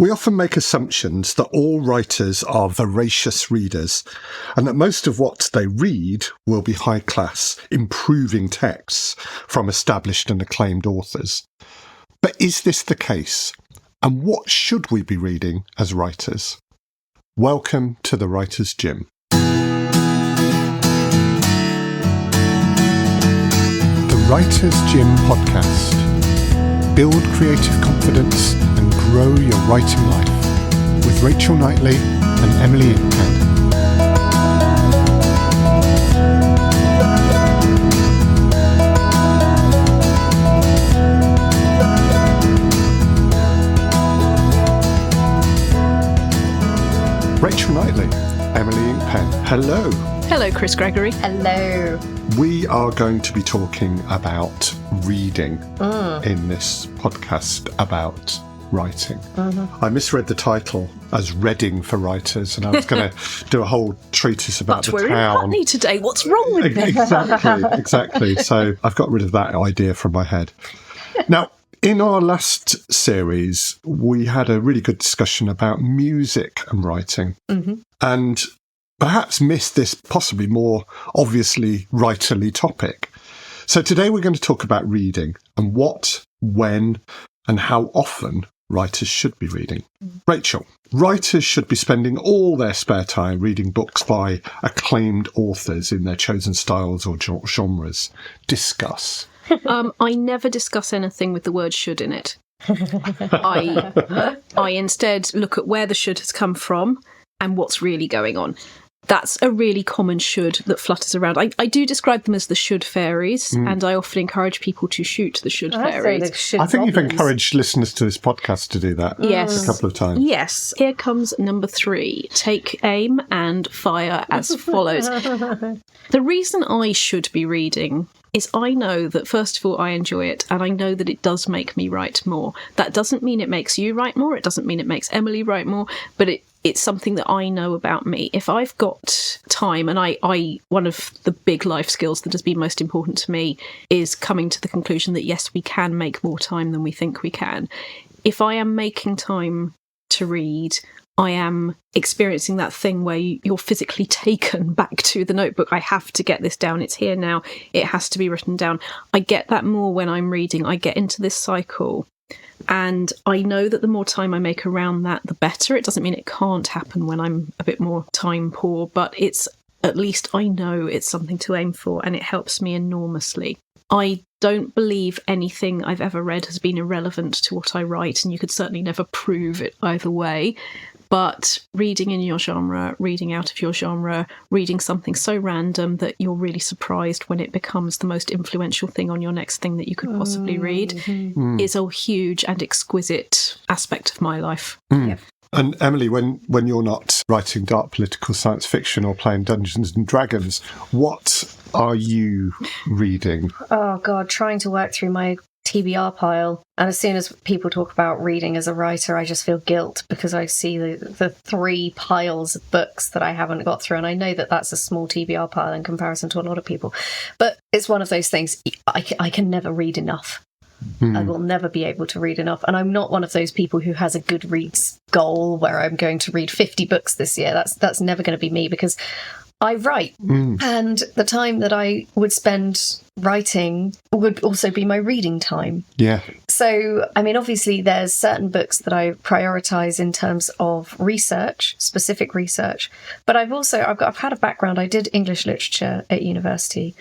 We often make assumptions that all writers are voracious readers and that most of what they read will be high class, improving texts from established and acclaimed authors. But is this the case? And what should we be reading as writers? Welcome to the Writer's Gym. The Writer's Gym podcast. Build creative confidence and grow your writing life with Rachel Knightley and Emily Inkpen. Rachel Knightley, Emily Inkpen. Hello. Hello, Chris Gregory. Hello. We are going to be talking about reading in this podcast about writing. I misread the title as Reading for Writers, and I was going to do a whole treatise about the But we're town. in Putney today. What's wrong with me? Exactly. So I've got rid of that idea from my head. Now, in our last series, we had a really good discussion about music and writing, and perhaps missed this possibly more obviously writerly topic. So today we're going to talk about reading and what, when, and how often writers should be reading. Rachel, writers should be spending all their spare time reading books by acclaimed authors in their chosen styles or genres. Discuss. I never discuss anything with the word should in it. I instead look at where the should has come from and what's really going on. That's a really common should that flutters around. I do describe them as the should fairies, and I often encourage people to shoot the should fairies. I think you've encouraged listeners to this podcast to do that Yes. a couple of times. Yes. Here comes number 3. Take aim and fire as follows. The reason I should be reading is I know that, first of all, I enjoy it, and I know that it does make me write more. That doesn't mean it makes you write more. It doesn't mean it makes Emily write more, but it's something that I know about me. If I've got time, and I one of the big life skills that has been most important to me is coming to the conclusion that, yes, we can make more time than we think we can. If I am making time to read, I am experiencing that thing where you're physically taken back to the notebook. I have to get this down. It's here now. It has to be written down. I get that more when I'm reading. I get into this cycle. And I know that the more time I make around that, the better. It doesn't mean it can't happen when I'm a bit more time poor, but it's at least I know it's something to aim for, and it helps me enormously. I don't believe anything I've ever read has been irrelevant to what I write, and you could certainly never prove it either way. But reading in your genre, reading out of your genre, reading something so random that you're really surprised when it becomes the most influential thing on your next thing that you could possibly read is a huge and exquisite aspect of my life. Yeah. And Emily, when you're not writing dark political science fiction or playing Dungeons and Dragons, what are you reading? Oh, God, trying to work through my TBR pile. And as soon as people talk about reading as a writer, I just feel guilt because I see the 3 piles of books that I haven't got through. And I know that that's a small TBR pile in comparison to a lot of people. But it's one of those things, I can never read enough. I will never be able to read enough. And I'm not one of those people who has a Goodreads goal where I'm going to read 50 books this year. That's never going to be me because I write. And the time that I would spend writing would also be my reading time. Yeah. So, I mean, obviously there's certain books that I prioritize in terms of research, specific research. But I've had a background. I did English literature at university.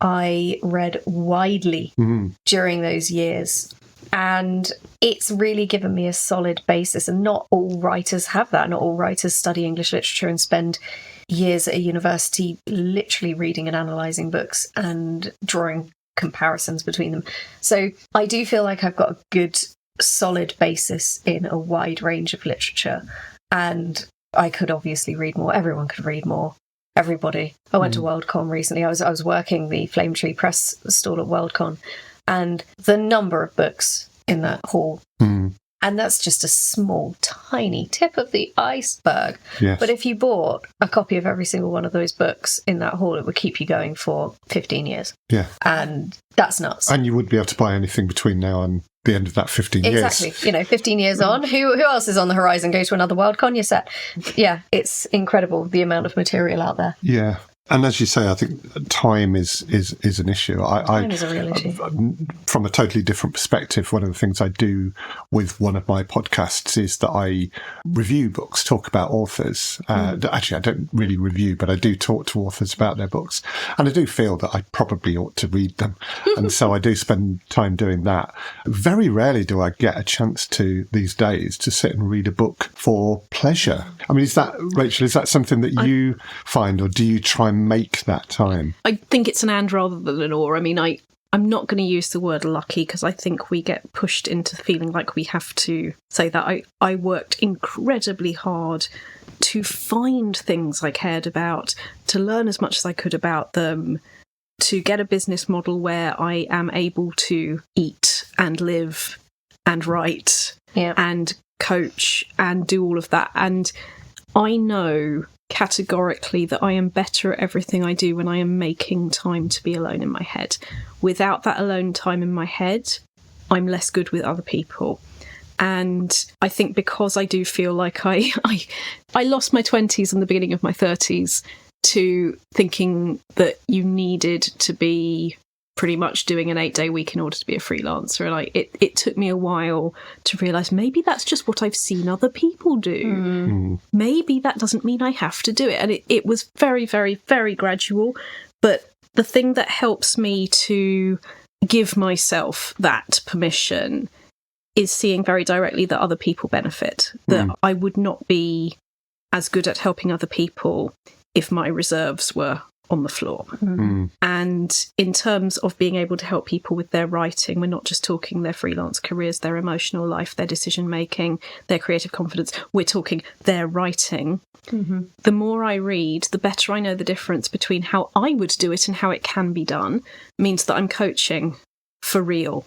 I read widely during those years, and it's really given me a solid basis. And not all writers have that. Not all writers study English literature and spend years at a university literally reading and analysing books and drawing comparisons between them. So I do feel like I've got a good, solid basis in a wide range of literature, and I could obviously read more. Everyone could read more. Everybody. I went to Worldcon recently. I was working the Flame Tree Press stall at Worldcon, and the number of books in that hall. And that's just a small, tiny tip of the iceberg. Yes. But if you bought a copy of every single one of those books in that hall, it would keep you going for 15 years. Yeah. And that's nuts. And you wouldn't be able to buy anything between now and the end of that 15 years. Exactly. 15 years on, who else is on the horizon? Go to another Worldcon, you're set. Yeah, it's incredible, the amount of material out there. Yeah. And as you say, I think time is an issue. Time is a real issue. From a totally different perspective, one of the things I do with one of my podcasts is that I review books, talk about authors. Actually, I don't really review, but I do talk to authors about their books. And I do feel that I probably ought to read them. And so I do spend time doing that. Very rarely do I get a chance to, these days, to sit and read a book for pleasure. I mean, Rachel, is that something that you find, or do you try and make that time? I think it's an and rather than an or. I mean, I'm not going to use the word lucky, because I think we get pushed into feeling like we have to say that. I worked incredibly hard to find things I cared about, to learn as much as I could about them, to get a business model where I am able to eat and live and write and coach and do all of that. And I know categorically that I am better at everything I do when I am making time to be alone in my head. Without that alone time in my head, I'm less good with other people. And I think because I do feel like I lost my 20s and the beginning of my 30s to thinking that you needed to be pretty much doing an 8-day week in order to be a freelancer. And it took me a while to realise maybe that's just what I've seen other people do. Maybe that doesn't mean I have to do it. And it was very, very, very gradual. But the thing that helps me to give myself that permission is seeing very directly that other people benefit, that I would not be as good at helping other people if my reserves were on the floor. And in terms of being able to help people with their writing, we're not just talking their freelance careers, their emotional life, their decision making, their creative confidence, we're talking their writing. The more I read, the better I know the difference between how I would do it and how it can be done. Means that I'm coaching for real.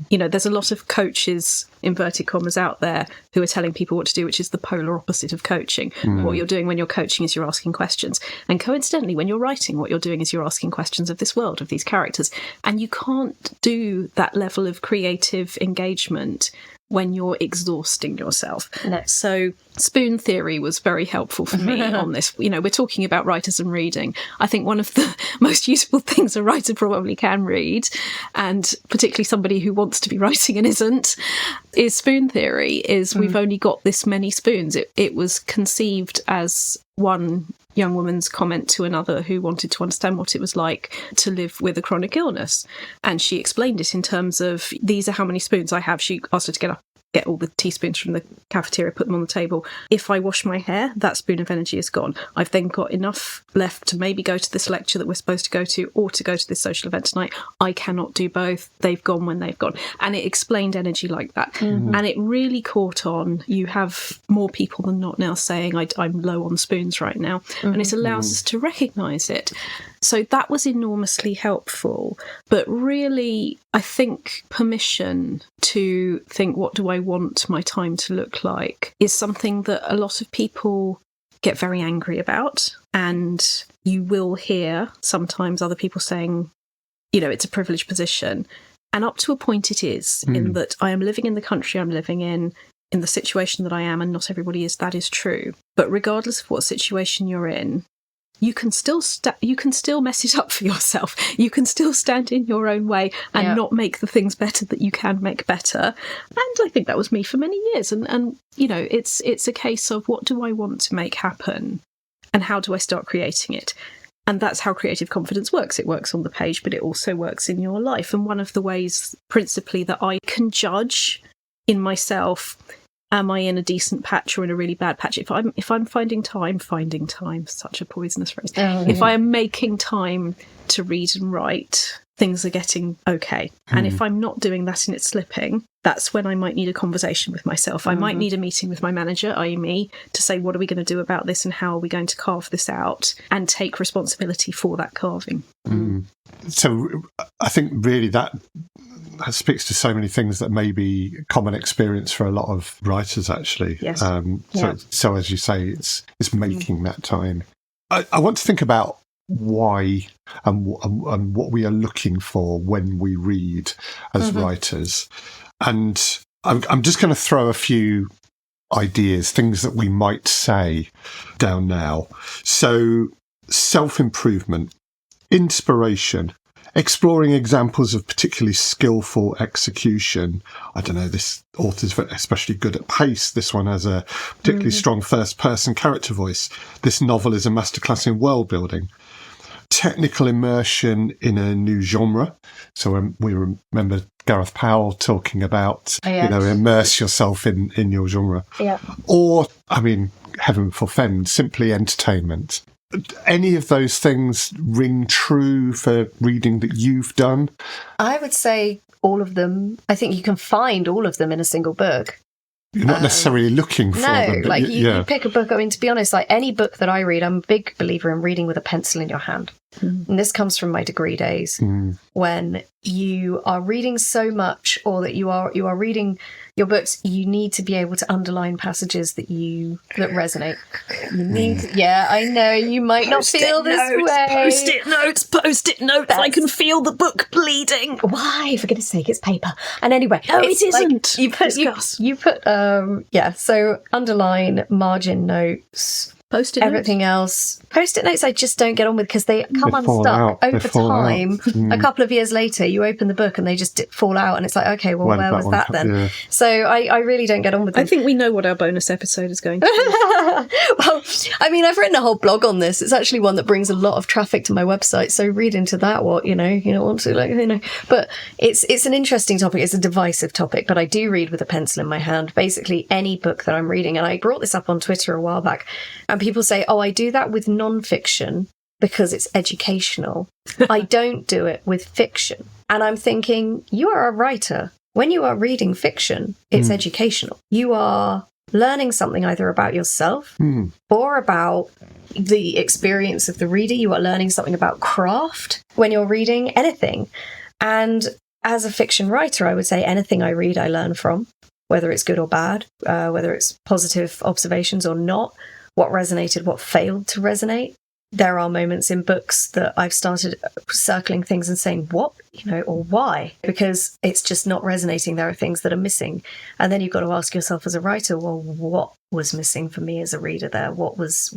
There's a lot of coaches, inverted commas, out there who are telling people what to do, which is the polar opposite of coaching. What you're doing when you're coaching is you're asking questions. And coincidentally, when you're writing, what you're doing is you're asking questions of this world, of these characters. And you can't do that level of creative engagement when you're exhausting yourself. No. So spoon theory was very helpful for me on this. We're talking about writers and reading. I think one of the most useful things a writer probably can read, and particularly somebody who wants to be writing and isn't, is spoon theory, is we've only got this many spoons. It was conceived as one young woman's comment to another who wanted to understand what it was like to live with a chronic illness. And she explained it in terms of, these are how many spoons I have. She asked her to get all the teaspoons from the cafeteria, put them on the table. If I wash my hair, that spoon of energy is gone. I've then got enough left to maybe go to this lecture that we're supposed to go to, or to go to this social event tonight. I cannot do both. They've gone when they've gone. And it explained energy like that. And it really caught on. You have more people than not now saying, I'm low on spoons right now. And it allows us to recognise it. So that was enormously helpful. But really, I think permission to think, what do I want my time to look like, is something that a lot of people get very angry about. And you will hear sometimes other people saying, it's a privileged position. And up to a point it is, in that I am living in the country I'm living in the situation that I am, and not everybody is. That is true. But regardless of what situation you're in, you can still mess it up for yourself. You can still stand in your own way and not make the things better that you can make better. And I think that was me for many years. And it's a case of, what do I want to make happen, and how do I start creating it? And that's how creative confidence works. It works on the page, but it also works in your life. And one of the ways, principally, that I can judge in myself, am I in a decent patch or in a really bad patch? If I'm finding time, such a poisonous phrase. If I am making time to read and write, things are getting okay. And if I'm not doing that and it's slipping, that's when I might need a conversation with myself. I might need a meeting with my manager, i.e. me, to say, what are we going to do about this and how are we going to carve this out, and take responsibility for that carving. So I think really that speaks to so many things that may be common experience for a lot of writers, actually. Yes. So as you say, it's making that time. I want to think about why and what we are looking for when we read as writers. And I'm just going to throw a few ideas, things that we might say down now. So, self-improvement, inspiration, exploring examples of particularly skillful execution. I don't know, this author's especially good at pace. This one has a particularly strong first-person character voice. This novel is a masterclass in world building. Technical immersion in a new genre. So we remember Gareth Powell talking about, immerse yourself in your genre. Yeah. Or, heaven forfend, simply entertainment. Any of those things ring true for reading that you've done? I would say all of them. I think you can find all of them in a single book. You're not necessarily looking for them. No, you pick a book. To be honest, like any book that I read, I'm a big believer in reading with a pencil in your hand. And this comes from my degree days when you are reading so much, or that you are reading your books, you need to be able to underline passages that resonate. You need I know you might not feel this way. Post-it notes. I can feel the book bleeding. Why? For goodness sake, it's paper. And anyway, it isn't. Like you put so underline, margin notes. Post-it everything notes. else. Post-it notes I just don't get on with because they come unstuck over time. A couple of years later, you open the book and they just fall out and it's like, okay, well, where was that then? Yeah. So I really don't get on with them. I think we know what our bonus episode is going to be. Well, I've written a whole blog on this. It's actually one that brings a lot of traffic to my website. So read into that what, But it's an interesting topic. It's a divisive topic, but I do read with a pencil in my hand. Basically any book that I'm reading. And I brought this up on Twitter a while back. And people say, I do that with non-fiction because it's educational. I don't do it with fiction. And I'm thinking, you are a writer. When you are reading fiction, it's educational. You are learning something either about yourself or about the experience of the reader. You are learning something about craft when you're reading anything. And as a fiction writer, I would say anything I read, I learn from, whether it's good or bad, whether it's positive observations or not. What resonated, what failed to resonate. There are moments in books that I've started circling things and saying, what, or why? Because it's just not resonating. There are things that are missing. And then you've got to ask yourself as a writer, well, what was missing for me as a reader there? What was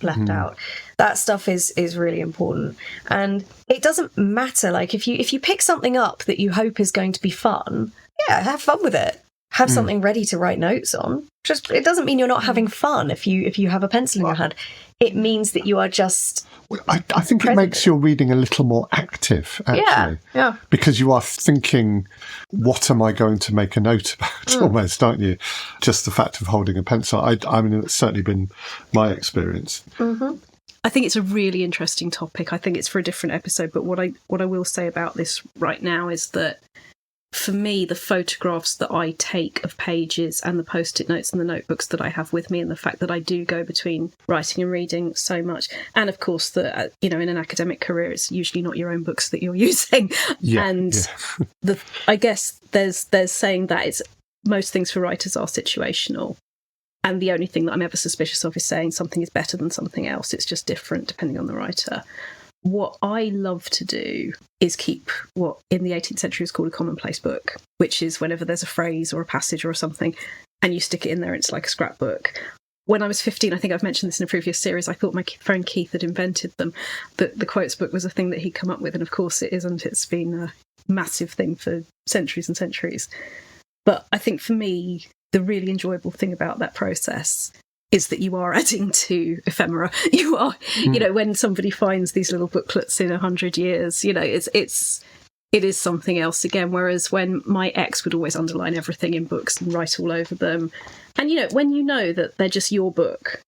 left out? That stuff is really important. And it doesn't matter. Like if you pick something up that you hope is going to be fun, have fun with it. Have something ready to write notes on. Just it doesn't mean you're not having fun if you have a pencil in your hand. It means that you are just. I think it makes your reading a little more active, actually. Yeah. Because you are thinking, what am I going to make a note about? Almost, aren't you? Just the fact of holding a pencil. It's certainly been my experience. Mm-hmm. I think it's a really interesting topic. I think it's for a different episode. But what I will say about this right now is that. For me, the photographs that I take of pages and the post-it notes and the notebooks that I have with me, and the fact that I do go between writing and reading so much, and of course that in an academic career, it's usually not your own books that you're using. I guess there's saying that it's most things for writers are situational, and the only thing that I'm ever suspicious of is saying something is better than something else. It's just different depending on the writer. What I love to do is keep what in the 18th century is called a commonplace book, which is whenever there's a phrase or a passage or something and you stick it in there, it's like a scrapbook. When I was 15, I think I've mentioned this in a previous series, I thought my friend Keith had invented them. The quotes book was a thing that he'd come up with, and of course it isn't. It's been a massive thing for centuries and centuries. But I think for me, the really enjoyable thing about that process is that you are adding to ephemera. You are, when somebody finds these little booklets in 100 years, it is something else again. Whereas when my ex would always underline everything in books and write all over them, and when you know that they're just your book,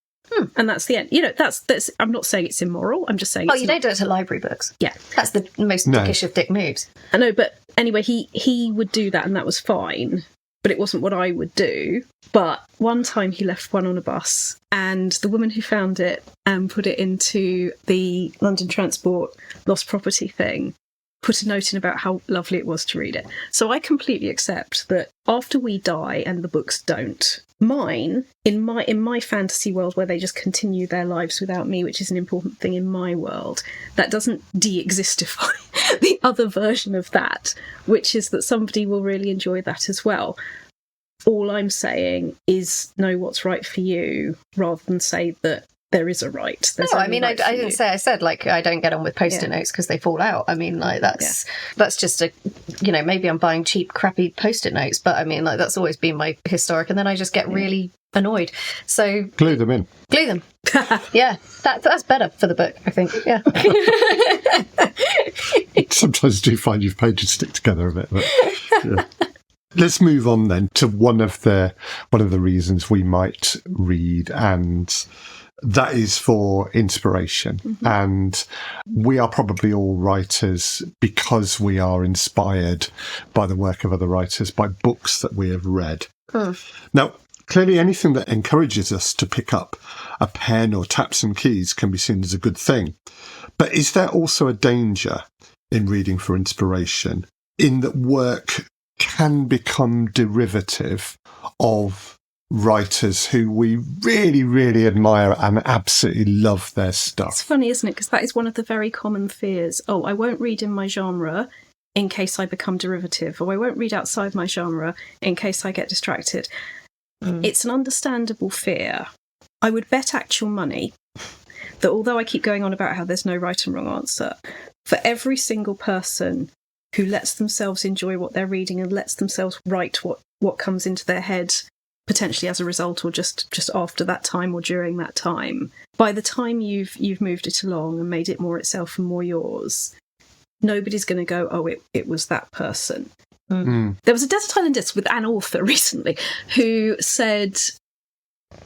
and that's the end. That's. I'm not saying it's immoral. I'm just saying. Oh, you don't do it to library books. Yeah, that's the most dickish of dick moves. I know, but anyway, he would do that, and that was fine. But it wasn't what I would do. But one time he left one on a bus, and the woman who found it and put it into the London Transport lost property thing put a note in about how lovely it was to read it. So I completely accept that after we die and the books don't, Mine, in my fantasy world where they just continue their lives without me, which is an important thing in my world, that doesn't de-existify the other version of that, which is that somebody will really enjoy that as well. All I'm saying is know what's right for you, rather than say that there is a right. There's no, only I mean, right I didn't say, I said, like, I don't get on with Post-it notes because they fall out. I mean, like, that's just a, you know, maybe I'm buying cheap, crappy Post-it notes, but I mean, like, that's always been my historic. And then I just get really annoyed. So glue them in. Glue them. Yeah, that's better for the book, I think. Yeah. Sometimes I do find your pages stick together a bit. But, yeah. Let's move on then to one of the reasons we might read, and that is for inspiration. Mm-hmm. And we are probably all writers because we are inspired by the work of other writers, by books that we have read. Now, clearly anything that encourages us to pick up a pen or tap some keys can be seen as a good thing. But is there also a danger in reading for inspiration, in that work can become derivative of writers who we really, really admire and absolutely love their stuff? It's funny, isn't it? Because that is one of the very common fears. Oh, I won't read in my genre in case I become derivative, or I won't read outside my genre in case I get distracted. It's an understandable fear. I would bet actual money that although I keep going on about how there's no right and wrong answer, for every single person who lets themselves enjoy what they're reading and lets themselves write what comes into their head, potentially as a result or just after that time or during that time, by the time you've moved it along and made it more itself and more yours, nobody's going to go, oh, it was that person. There was a Desert Island Discs with an author recently who said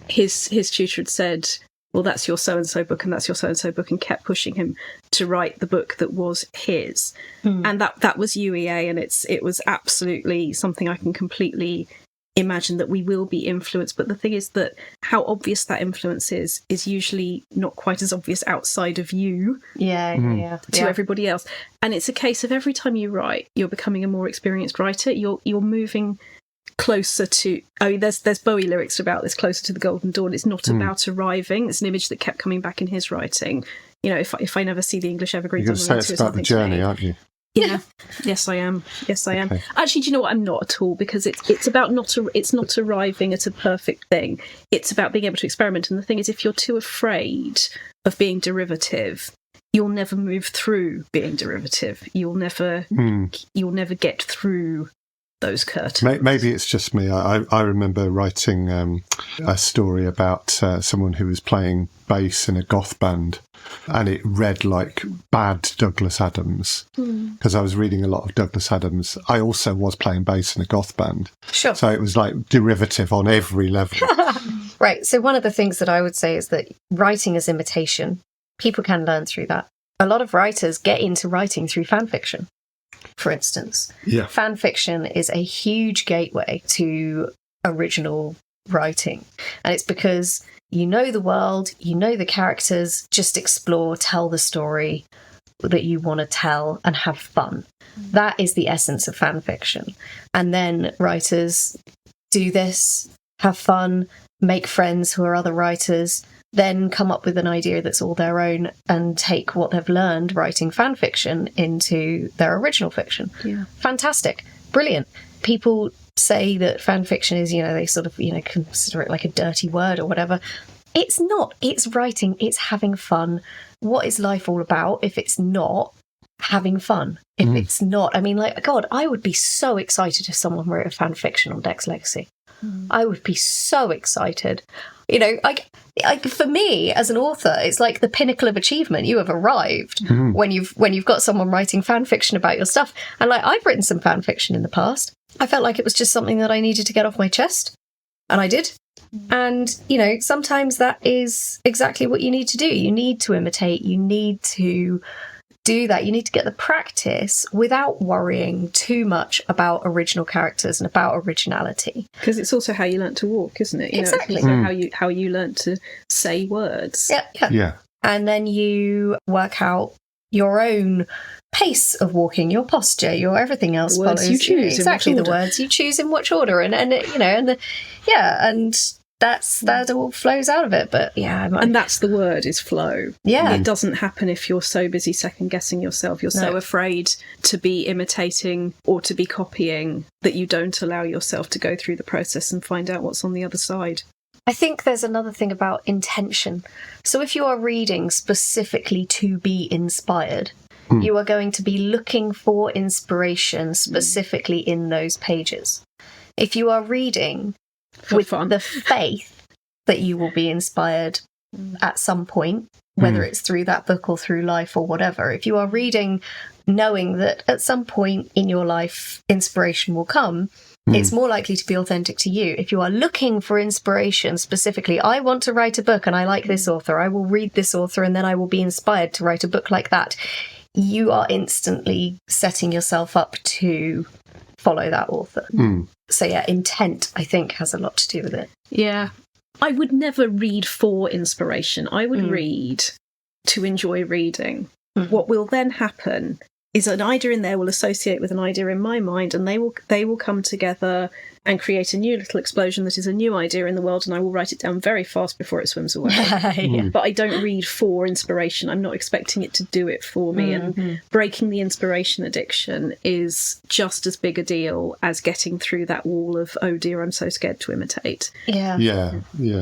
his tutor had said, well, that's your so-and-so book and that's your so-and-so book, and kept pushing him to write the book that was his. And that was UEA, and it was absolutely something I can completely imagine that we will be influenced. But the thing is that how obvious that influence is usually not quite as obvious outside of you to everybody else. And it's a case of every time you write, you're becoming a more experienced writer. You're moving closer to, I mean, there's Bowie lyrics about this, closer to the golden dawn. It's not about arriving. It's an image that kept coming back in his writing. You know, if I never see the English evergreen, you're going to say it's about the journey, aren't you? Yeah. Yes, I am. Okay. Actually, do you know what? I'm not at all, because it's about it's not arriving at a perfect thing. It's about being able to experiment. And the thing is, if you're too afraid of being derivative, you'll never move through being derivative. You'll never get through those curtains. Maybe it's just me. I remember writing a story about someone who was playing bass in a goth band, and it read like bad Douglas Adams, because I was reading a lot of Douglas Adams. I also was playing bass in a goth band. Sure. So it was like derivative on every level. Right. So one of the things that I would say is that writing is imitation. People can learn through that. A lot of writers get into writing through fan fiction, for instance. Yeah. Fan fiction is a huge gateway to original writing. And it's because you know the world, you know the characters, just explore, tell the story that you want to tell and have fun. That is the essence of fan fiction. And then writers do this, have fun, make friends who are other writers, then come up with an idea that's all their own and take what they've learned writing fan fiction into their original fiction. Yeah. Fantastic. Brilliant. People say that fan fiction is, they sort of, consider it like a dirty word or whatever. It's not. It's writing. It's having fun. What is life all about if it's not having fun? If it's not, God, I would be so excited if someone wrote a fan fiction on Dex Legacy. I would be so excited. For me as an author, it's like the pinnacle of achievement. You have arrived when you've got someone writing fan fiction about your stuff. And I've written some fan fiction in the past. I felt like it was just something that I needed to get off my chest, and I did. And sometimes that is exactly what you need to do. You need to imitate. You need to do that. You need to get the practice without worrying too much about original characters and about originality. Because it's also how you learnt to walk, isn't it? Exactly. It's also how you learnt to say words. Yeah. And then you work out your own pace of walking, your posture, your everything else the words follows you choose exactly in the words you choose in which order, and that all flows out of it. But and that's the word, is flow. Yeah, it doesn't happen if you're so busy second guessing yourself. You're so afraid to be imitating or to be copying that you don't allow yourself to go through the process and find out what's on the other side. I think there's another thing about intention. So if you are reading specifically to be inspired, you are going to be looking for inspiration specifically in those pages. If you are reading with the faith that you will be inspired at some point, whether it's through that book or through life or whatever, if you are reading knowing that at some point in your life inspiration will come, it's more likely to be authentic to you. If you are looking for inspiration specifically, I want to write a book and I like this author, I will read this author and then I will be inspired to write a book like that, you are instantly setting yourself up to follow that author. So intent, I think, has a lot to do with it. Yeah. I would never read for inspiration. I would read to enjoy reading. What will then happen is an idea in there will associate with an idea in my mind, and they will come together and create a new little explosion that is a new idea in the world, and I will write it down very fast before it swims away. But I don't read for inspiration. I'm not expecting it to do it for me. And breaking the inspiration addiction is just as big a deal as getting through that wall of, oh dear, I'm so scared to imitate. Yeah.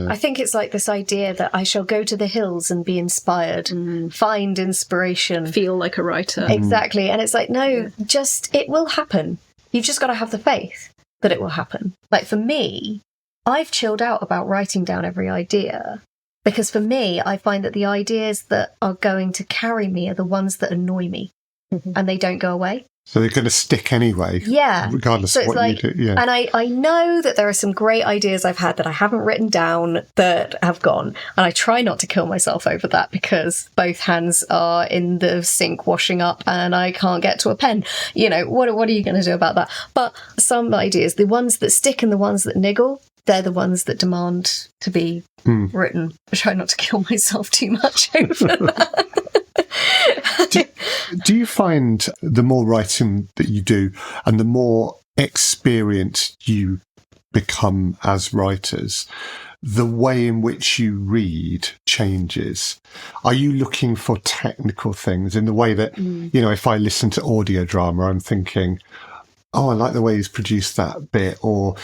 I think it's like this idea that I shall go to the hills and be inspired, find inspiration. Feel like a writer. Exactly. And it's like, no, just, it will happen. You've just got to have the faith that it will happen. Like for me, I've chilled out about writing down every idea, because for me, I find that the ideas that are going to carry me are the ones that annoy me, and they don't go away. So they're going to stick anyway. Yeah. Regardless of what you do. Yeah. And I know that there are some great ideas I've had that I haven't written down that have gone. And I try not to kill myself over that, because both hands are in the sink washing up and I can't get to a pen. You know, what are you going to do about that? But some ideas, the ones that stick and the ones that niggle, they're the ones that demand to be written. I try not to kill myself too much over that. Do you find the more writing that you do and the more experienced you become as writers, the way in which you read changes? Are you looking for technical things in the way that, if I listen to audio drama, I'm thinking, oh, I like the way he's produced that bit, or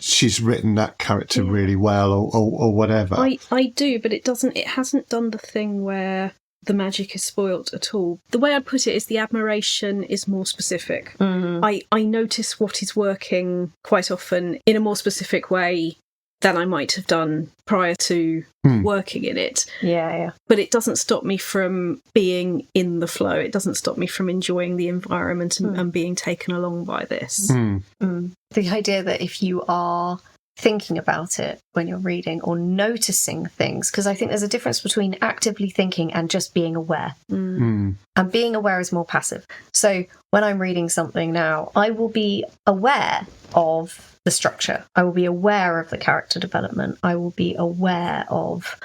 she's written that character really well, or whatever? I do, but it hasn't done the thing where the magic is spoilt at all. The way I'd put it is the admiration is more specific. I notice what is working quite often in a more specific way than I might have done prior to working in it. Yeah. But it doesn't stop me from being in the flow. It doesn't stop me from enjoying the environment and being taken along by this. The idea that if you are thinking about it when you're reading or noticing things, because I think there's a difference between actively thinking and just being aware. And being aware is more passive. So when I'm reading something now, I will be aware of the structure. I will be aware of the character development. I will be aware of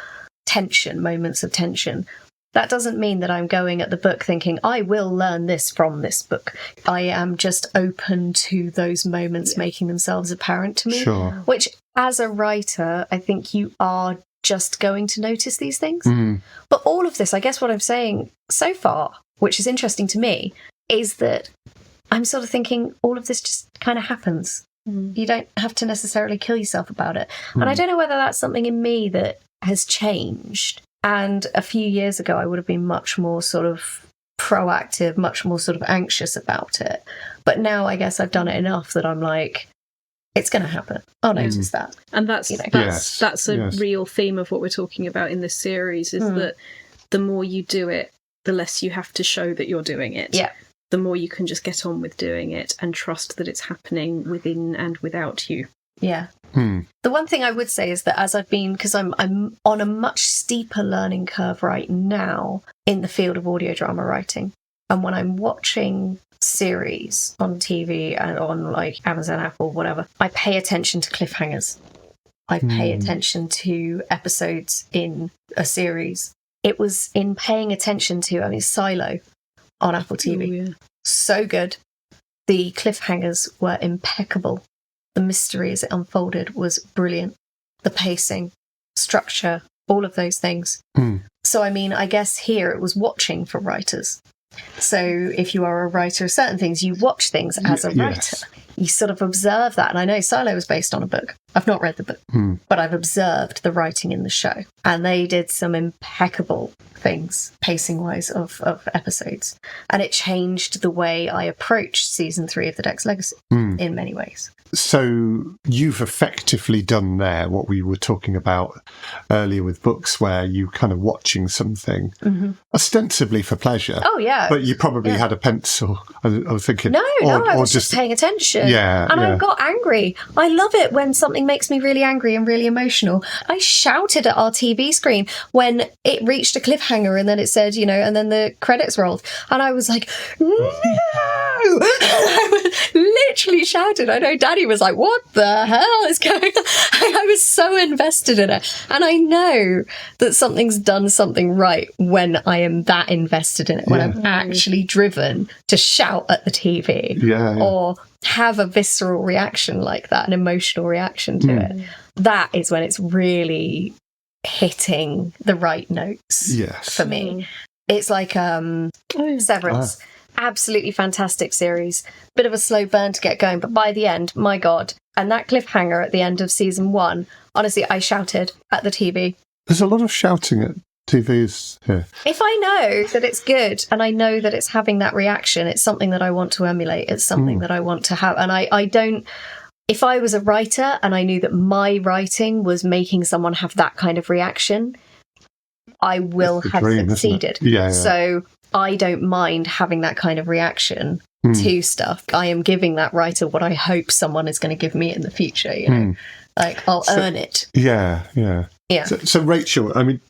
tension, moments of tension. That doesn't mean that I'm going at the book thinking, I will learn this from this book. I am just open to those moments making themselves apparent to me. Sure. Which, as a writer, I think you are just going to notice these things. But all of this, I guess what I'm saying so far, which is interesting to me, is that I'm sort of thinking all of this just kind of happens. You don't have to necessarily kill yourself about it. And I don't know whether that's something in me that has changed. And a few years ago, I would have been much more sort of proactive, much more sort of anxious about it. But now I guess I've done it enough that I'm like, it's going to happen. I'll notice that. And that's a real theme of what we're talking about in this series, is that the more you do it, the less you have to show that you're doing it. Yeah. The more you can just get on with doing it and trust that it's happening within and without you. Yeah. The one thing I would say is that as I've been, because I'm on a much steeper learning curve right now in the field of audio drama writing, and when I'm watching series on TV and on like Amazon, Apple, whatever, I pay attention to cliffhangers. I pay attention to episodes in a series. It was in paying attention to, Silo. on Apple TV. Ooh, yeah. So good. The cliffhangers were impeccable. The mystery as it unfolded was brilliant. The pacing, structure, all of those things. So, I mean, I guess here it was watching for writers. So if you are a writer of certain things, you watch things as a writer. Yes. You sort of observe that. And I know Silo was based on a book. I've not read the book, but I've observed the writing in the show. And they did some impeccable things, pacing-wise, of episodes. And it changed the way I approached season 3 of The Dex Legacy in many ways. So you've effectively done there what we were talking about earlier with books, where you kind of watching something ostensibly for pleasure. Oh, yeah. But you probably had a pencil. I was thinking... No, I was just paying attention. Yeah. And I got angry. I love it when something makes me really angry and really emotional. I shouted at our TV screen when it reached a cliffhanger and then it said, you know, and then the credits rolled. And I was like, no! I was literally shouted. I know Daddy was like, what the hell is going on? I was so invested in it. And I know that something's done something right when I am that invested in it, when I'm actually driven to shout at the TV or have a visceral reaction like that, an emotional reaction to it. That is when it's really hitting the right notes for me. It's like Severance. Absolutely fantastic series. Bit of a slow burn to get going, but by the end, my God. And that cliffhanger at the end of season 1, honestly, I shouted at the TV. There's a lot of shouting at TVs here. If I know that it's good and I know that it's having that reaction, it's something that I want to emulate. It's something that I want to have. And I don't... If I was a writer and I knew that my writing was making someone have that kind of reaction, I will have succeeded. Yeah. So I don't mind having that kind of reaction to stuff. I am giving that writer what I hope someone is going to give me in the future, you know. Like, I'll earn it. Yeah. So Rachel, I mean,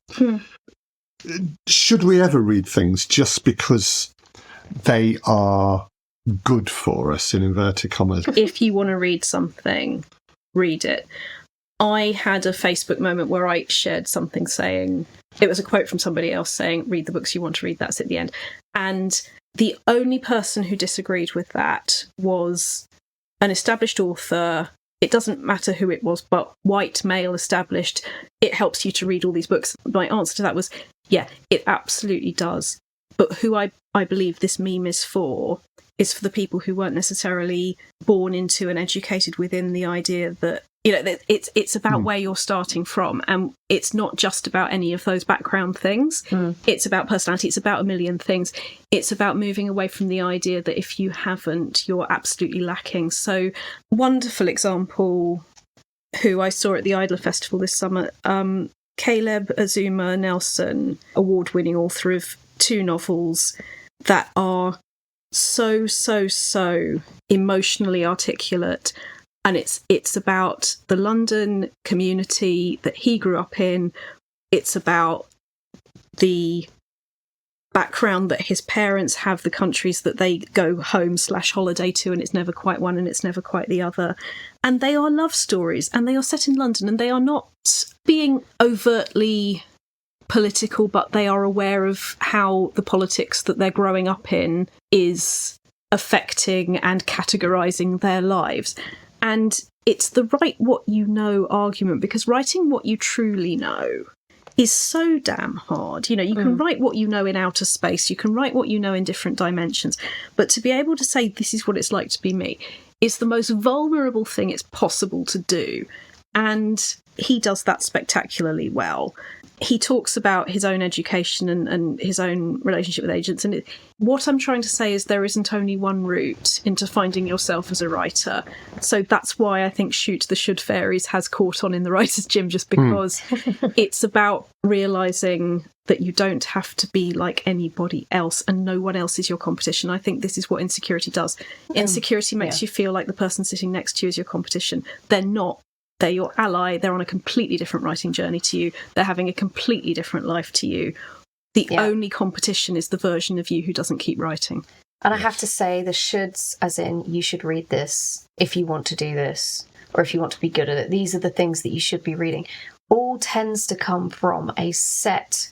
should we ever read things just because they are good for us, in inverted commas? If you want to read something, read it. I had a Facebook moment where I shared something saying, it was a quote from somebody else saying, read the books you want to read, that's at the end. And the only person who disagreed with that was an established author. It doesn't matter who it was, but white, male, established. It helps you to read all these books. My answer to that was, yeah, it absolutely does. But who I believe this meme is for the people who weren't necessarily born into and educated within the idea that, you know, that it's about where you're starting from. And it's not just about any of those background things. It's about personality. It's about a million things. It's about moving away from the idea that if you haven't, you're absolutely lacking. So, wonderful example who I saw at the Idler Festival this summer, Caleb Azuma Nelson, award-winning author of 2 novels that are so emotionally articulate, and it's about the London community that he grew up in. It's about the background that his parents have, the countries that they go home/holiday to, and it's never quite one and it's never quite the other. And they are love stories, and they are set in London, and they are not being overtly political, but they are aware of how the politics that they're growing up in is affecting and categorising their lives. And it's the write what you know argument, because writing what you truly know is so damn hard. You know, you can write what you know in outer space, you can write what you know in different dimensions, but to be able to say this is what it's like to be me is the most vulnerable thing it's possible to do. And he does that spectacularly well. He talks about his own education and his own relationship with agents. And what I'm trying to say is there isn't only one route into finding yourself as a writer. So that's why I think Shoot the Should Fairies has caught on in the Writers' Gym, just because it's about realising that you don't have to be like anybody else and no one else is your competition. I think this is what insecurity does. Insecurity makes you feel like the person sitting next to you is your competition. They're not. They're your ally. They're on a completely different writing journey to you. They're having a completely different life to you. The only competition is the version of you who doesn't keep writing. And I have to say the shoulds, as in you should read this if you want to do this, or if you want to be good at it. These are the things that you should be reading. All tends to come from a set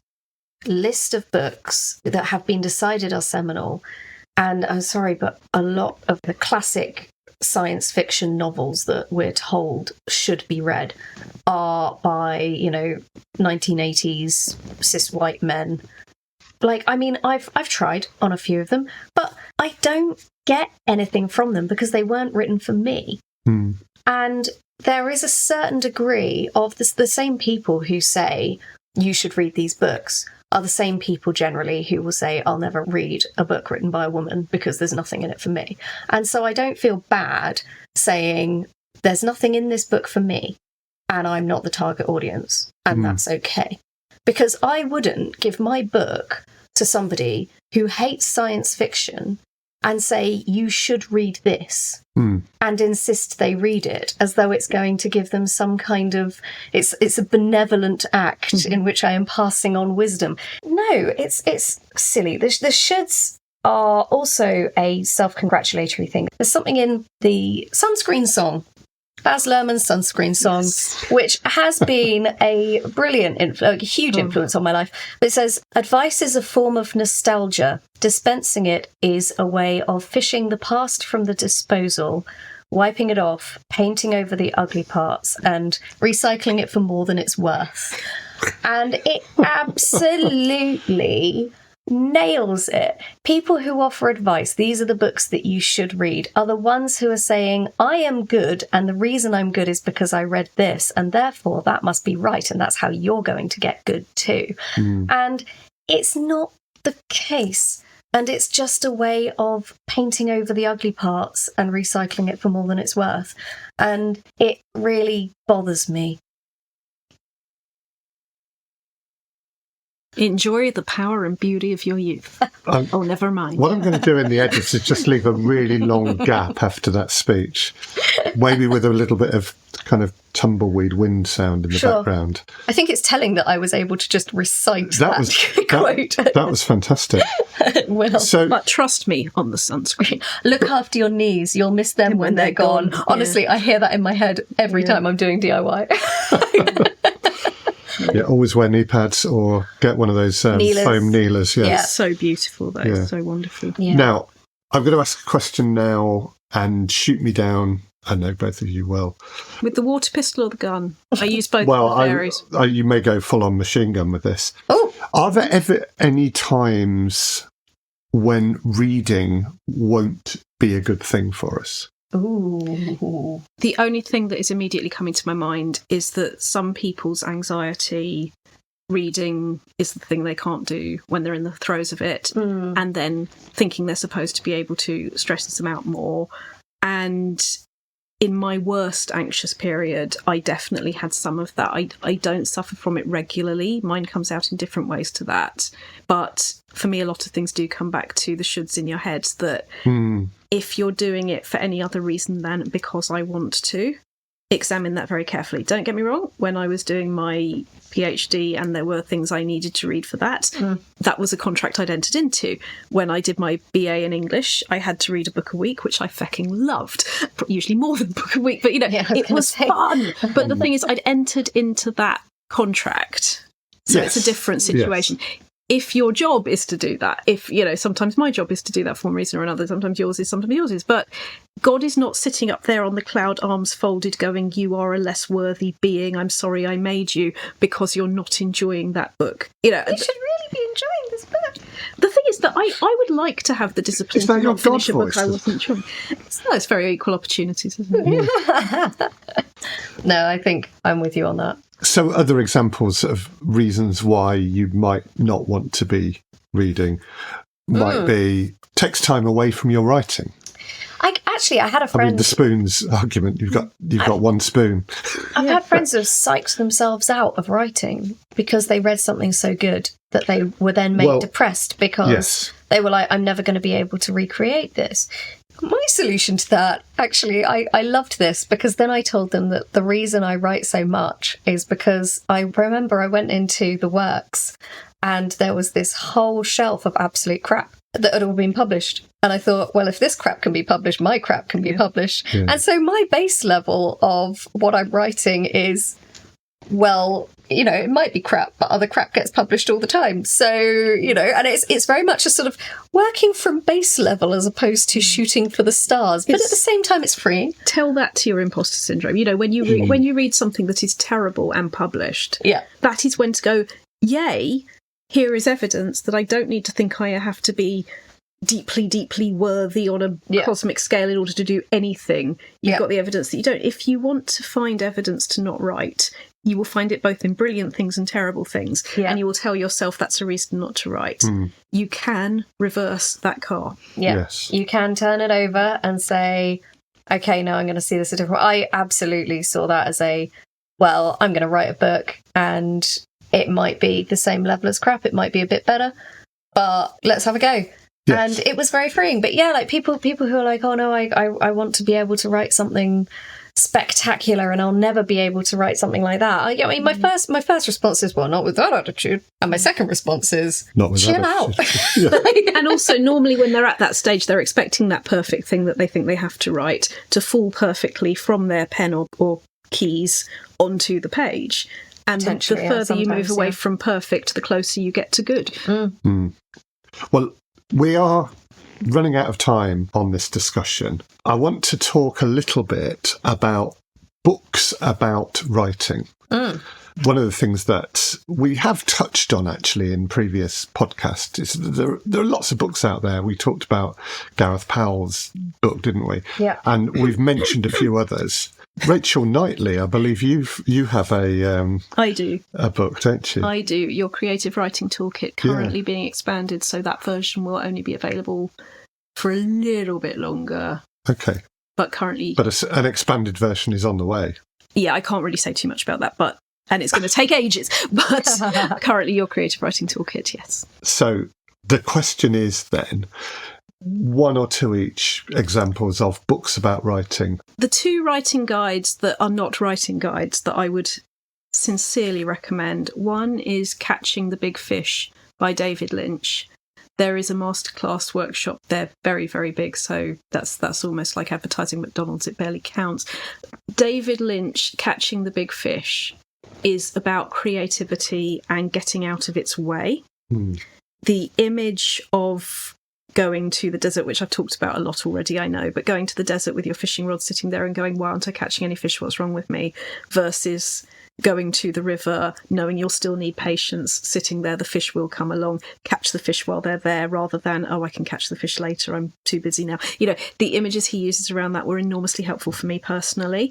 list of books that have been decided are seminal. And I'm sorry, but a lot of the classic science fiction novels that we're told should be read are by, 1980s cis white men. Like, I mean, I've tried on a few of them, but I don't get anything from them because they weren't written for me. And there is a certain degree of the same people who say you should read these books are the same people generally who will say I'll never read a book written by a woman because there's nothing in it for me. And so I don't feel bad saying there's nothing in this book for me and I'm not the target audience, and that's okay. Because I wouldn't give my book to somebody who hates science fiction and say, you should read this, and insist they read it as though it's going to give them some kind of, it's a benevolent act in which I am passing on wisdom. No, it's silly. The shoulds are also a self-congratulatory thing. There's something in the Sunscreen song, Baz Luhrmann's Sunscreen song, which has been a brilliant, huge influence on my life. It says, advice is a form of nostalgia. Dispensing it is a way of fishing the past from the disposal, wiping it off, painting over the ugly parts, and recycling it for more than it's worth. And it absolutely nails it. People who offer advice, these are the books that you should read, are the ones who are saying, I am good, and the reason I'm good is because I read this, and therefore that must be right, and that's how you're going to get good too. And it's not the case. And it's just a way of painting over the ugly parts and recycling it for more than it's worth. And it really bothers me. Enjoy the power and beauty of your youth. Oh, never mind. What I'm going to do in the edits is just leave a really long gap after that speech, maybe with a little bit of kind of tumbleweed wind sound in the background. I think it's telling that I was able to just recite that quote. That was fantastic. But trust me on the sunscreen. Look after your knees. You'll miss them when they're gone. Honestly, I hear that in my head every time I'm doing DIY. Yeah, always wear knee pads or get one of those foam kneelers. Yeah. It's so beautiful. That is so wonderful. Yeah. Now, I'm going to ask a question now and shoot me down. I know both of you well. With the water pistol or the gun? I use both areas. You may go full-on machine gun with this. Oh. Are there ever any times when reading won't be a good thing for us? Ooh. The only thing that is immediately coming to my mind is that some people's anxiety, reading is the thing they can't do when they're in the throes of it, and then thinking they're supposed to be able to stresses them out more. And in my worst anxious period, I definitely had some of that. I don't suffer from it regularly. Mine comes out in different ways to that. But for me, a lot of things do come back to the shoulds in your head that if you're doing it for any other reason than because I want to, examine that very carefully. Don't get me wrong, when I was doing my PhD and there were things I needed to read for that, that was a contract I'd entered into. When I did my BA in English, I had to read a book a week, which I fecking loved. Usually more than a book a week, but it was fun. But the thing is, I'd entered into that contract. So it's a different situation. Yes. If your job is to do that, sometimes my job is to do that for one reason or another, sometimes yours is, but God is not sitting up there on the cloud, arms folded, going, you are a less worthy being, I'm sorry I made you, because you're not enjoying that book. You should really be enjoying this book. The thing is that I would like to have the discipline to not finish a book I wasn't enjoying. It's very equal opportunities, isn't it? No, I think I'm with you on that. So other examples of reasons why you might not want to be reading might be takes time away from your writing. I had a friend. I mean, the spoons argument. You've got one spoon. I've had friends who have psyched themselves out of writing because they read something so good that they were then made depressed because they were like, I'm never going to be able to recreate this. My solution to that, actually, I loved this because then I told them that the reason I write so much is because I remember I went into the works and there was this whole shelf of absolute crap that had all been published. And I thought, well, if this crap can be published, my crap can be published. Yeah. And so my base level of what I'm writing is well, you know, it might be crap, but other crap gets published all the time. So, you know, and it's very much a sort of working from base level as opposed to shooting for the stars. But at the same time, it's freeing. Tell that to your imposter syndrome. You know, when you read something that is terrible and published, that is when to go, yay, here is evidence that I don't need to think I have to be deeply, deeply worthy on a cosmic scale in order to do anything. You've got the evidence that you don't. If you want to find evidence to not write, you will find it both in brilliant things and terrible things, and you will tell yourself that's a reason not to write. You can reverse that car. Yes. You can turn it over and say, okay, now I'm going to see this a different way. I absolutely saw that as I'm going to write a book and it might be the same level as crap. It might be a bit better, but let's have a go. Yes. And it was very freeing. But yeah, like people who are like, oh no, I want to be able to write something spectacular and I'll never be able to write something like that. I mean, my first response is, well, not with that attitude. And my second response is, not with chill out. And also, normally when they're at that stage, they're expecting that perfect thing that they think they have to write to fall perfectly from their pen or keys onto the page. And the further you move away from perfect, the closer you get to good. Well, we are running out of time on this discussion. I want to talk a little bit about books about writing. One of the things that we have touched on actually in previous podcasts is there are lots of books out there. We talked about Gareth Powell's book, didn't we? Yeah. And we've mentioned a few others. Rachel Knightley, I believe you have I do. A book, don't you? I do. Your creative writing toolkit currently being expanded, so that version will only be available for a little bit longer. Okay. But currently... But an expanded version is on the way. Yeah, I can't really say too much about that, and it's going to take ages. But currently your creative writing toolkit, yes. So the question is then, one or two each examples of books about writing. The two writing guides that are not writing guides that I would sincerely recommend. One is Catching the Big Fish by David Lynch. There is a masterclass workshop. They're very, very big, so that's almost like advertising McDonald's. It barely counts. David Lynch, Catching the Big Fish, is about creativity and getting out of its way. The image of going to the desert, which I've talked about a lot already, I know, but going to the desert with your fishing rod sitting there and going, why aren't I catching any fish? What's wrong with me? Versus going to the river, knowing you'll still need patience, sitting there, the fish will come along, catch the fish while they're there, rather than, oh, I can catch the fish later, I'm too busy now. You know, the images he uses around that were enormously helpful for me personally.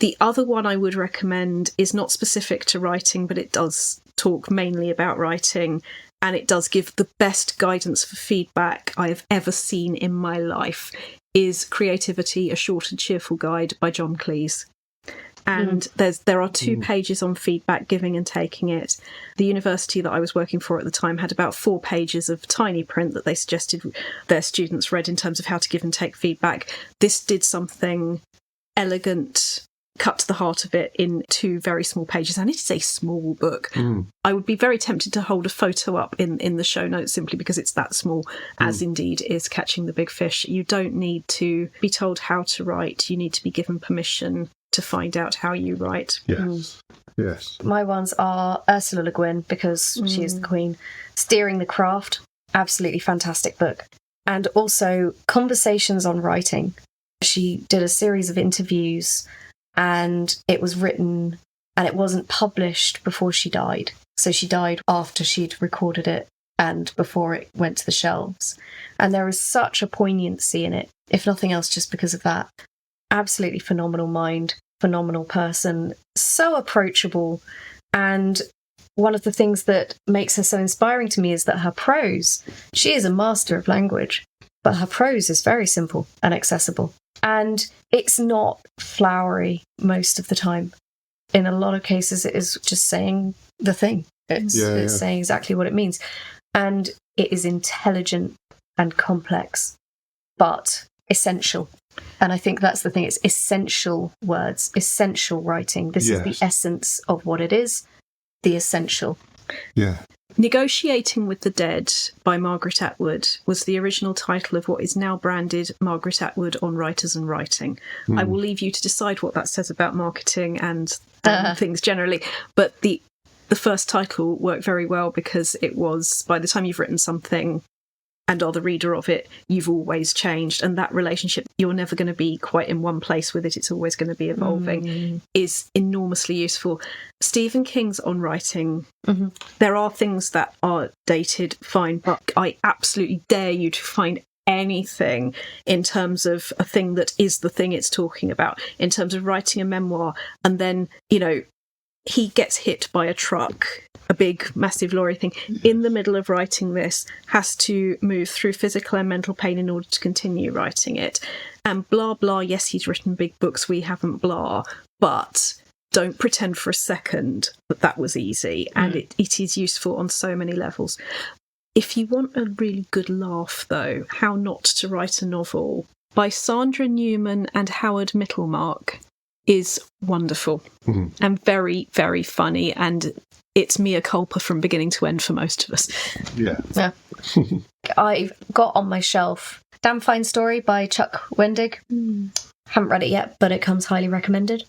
The other one I would recommend is not specific to writing, but it does talk mainly about writing, and it does give the best guidance for feedback I have ever seen in my life, is Creativity, A Short and Cheerful Guide by John Cleese. And there are 2 pages on feedback, giving and taking it. The university that I was working for at the time had about 4 pages of tiny print that they suggested their students read in terms of how to give and take feedback. This did something elegant, cut to the heart of it in 2 very small pages, and it is a small book. I would be very tempted to hold a photo up in the show notes simply because it's that small, as indeed is Catching the Big Fish. You don't need to be told how to write, you need to be given permission to find out how you write. Yes. My ones are Ursula Le Guin, because she is the queen. Steering the Craft, absolutely fantastic book. And also Conversations on Writing. She did a series of interviews, and it was written and it wasn't published before she died. So she died after she'd recorded it and before it went to the shelves. And there is such a poignancy in it, if nothing else, just because of that. Absolutely phenomenal mind, phenomenal person, so approachable. And one of the things that makes her so inspiring to me is that her prose, she is a master of language, but her prose is very simple and accessible. And it's not flowery most of the time. In a lot of cases, it is just saying the thing. It's saying exactly what it means. And it is intelligent and complex, but essential. And I think that's the thing. It's essential words, essential writing. This is the essence of what it is, the essential. Yeah. Negotiating with the Dead by Margaret Atwood was the original title of what is now branded Margaret Atwood on Writers and Writing. I will leave you to decide what that says about marketing and things generally, but the first title worked very well because it was, by the time you've written something and are the reader of it, you've always changed. And that relationship, you're never going to be quite in one place with it. It's always going to be evolving, is enormously useful. Stephen King's on writing, there are things that are dated, fine, but I absolutely dare you to find anything in terms of a thing that is the thing it's talking about, in terms of writing a memoir. And then, he gets hit by a truck, a big, massive lorry thing, in the middle of writing this, has to move through physical and mental pain in order to continue writing it. And blah, blah, yes, he's written big books, we haven't, blah. But don't pretend for a second that was easy. And it is useful on so many levels. If you want a really good laugh, though, How Not to Write a Novel by Sandra Newman and Howard Mittelmark is wonderful and very, very funny, and it's mea culpa from beginning to end for most of us. Yeah. I've got on my shelf Damn Fine Story by Chuck Wendig. Haven't read it yet, but it comes highly recommended.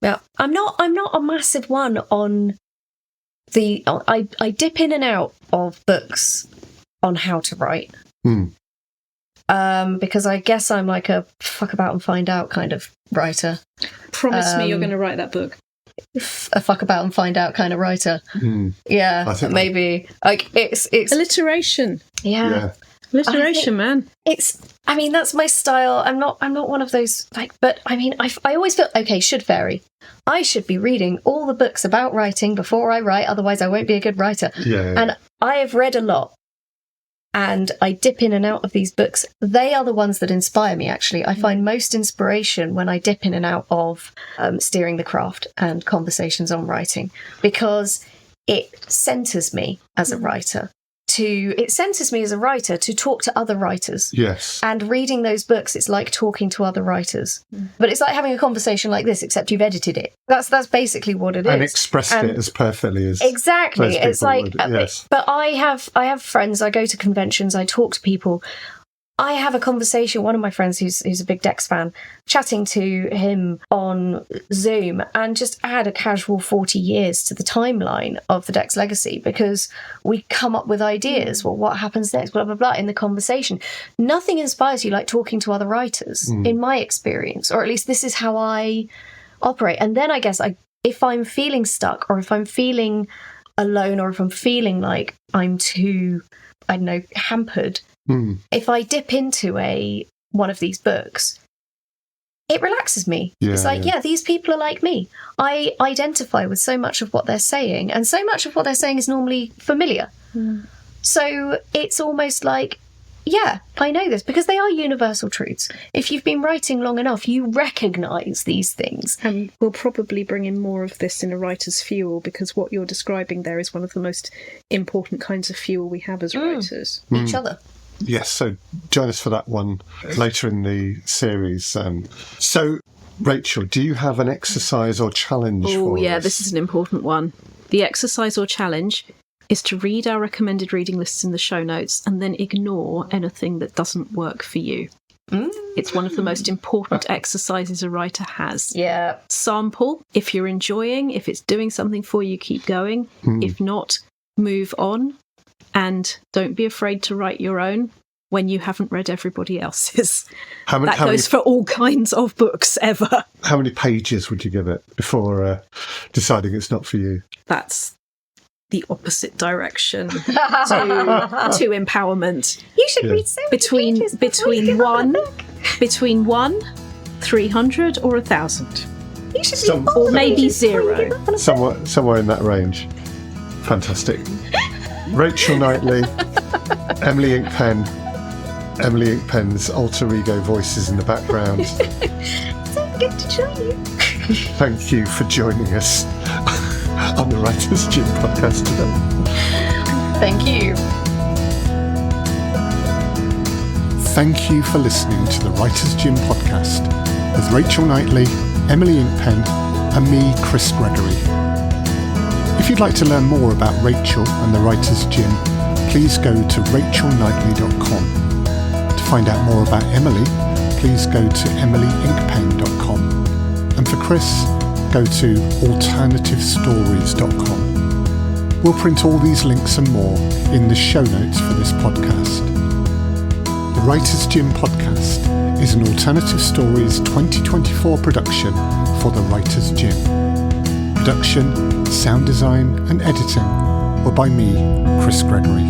Yeah, I'm not a massive one on the. I dip in and out of books on how to write. Because I guess I'm like a fuck about and find out kind of writer. Promise me you're going to write that book. A fuck about and find out kind of writer. Yeah, maybe. Like it's alliteration. Yeah. Alliteration, man. That's my style. I'm not one of those but I always feel should vary. I should be reading all the books about writing before I write, otherwise I won't be a good writer. Yeah. And I have read a lot. And I dip in and out of these books. They are the ones that inspire me, actually. I find most inspiration when I dip in and out of Steering the Craft and Conversations on Writing, because it centres me as a writer. It centres me as a writer to talk to other writers. Yes. And reading those books, it's like talking to other writers. But it's like having a conversation like this, except you've edited it. That's basically what it is. And expressed it as perfectly as exactly. It's like, yes. But I have friends. I go to conventions. I talk to people. I have a conversation, one of my friends who's a big Dex fan, chatting to him on Zoom, and just add a casual 40 years to the timeline of the Dex legacy, because we come up with ideas. Well, what happens next? Blah, blah, blah, in the conversation. Nothing inspires you like talking to other writers, in my experience, or at least this is how I operate. And then I guess if I'm feeling stuck, or if I'm feeling alone, or if I'm feeling like I'm too, hampered, if I dip into one of these books, it relaxes me. Yeah, it's like, these people are like me. I identify with so much of what they're saying, and so much of what they're saying is normally familiar. So it's almost like, I know this, because they are universal truths. If you've been writing long enough, you recognise these things. And we'll probably bring in more of this in a writer's fuel, because what you're describing there is one of the most important kinds of fuel we have as writers. Each other. Yes, so join us for that one later in the series. So, Rachel, do you have an exercise or challenge for us? Oh, yeah, this is an important one. The exercise or challenge is to read our recommended reading lists in the show notes and then ignore anything that doesn't work for you. It's one of the most important exercises a writer has. Yeah. Sample. If you're enjoying, if it's doing something for you, keep going. If not, move on. And don't be afraid to write your own when you haven't read everybody else's. That goes for all kinds of books ever. How many pages would you give it before deciding it's not for you? That's the opposite direction to empowerment. You should read so many pages between 300 or 1,000. You should read or maybe 0. Somewhere in that range. Fantastic. Rachel Knightley, Emily Inkpen's alter ego voices in the background. So good to join you. Thank you for joining us on the Writers' Gym podcast today. Thank you. Thank you for listening to the Writers' Gym podcast with Rachel Knightley, Emily Inkpen, and me, Chris Gregory. If If you'd like to learn more about Rachel and the Writers' Gym, please go to rachelknightley.com. To find out more about Emily, please go to emilyinkpen.com. And for Chris, go to alternativestories.com. We'll print all these links and more in the show notes for this podcast. The Writers' Gym podcast is an Alternative Stories 2024 production for the Writers' Gym. Production, sound design and editing were by me, Chris Gregory.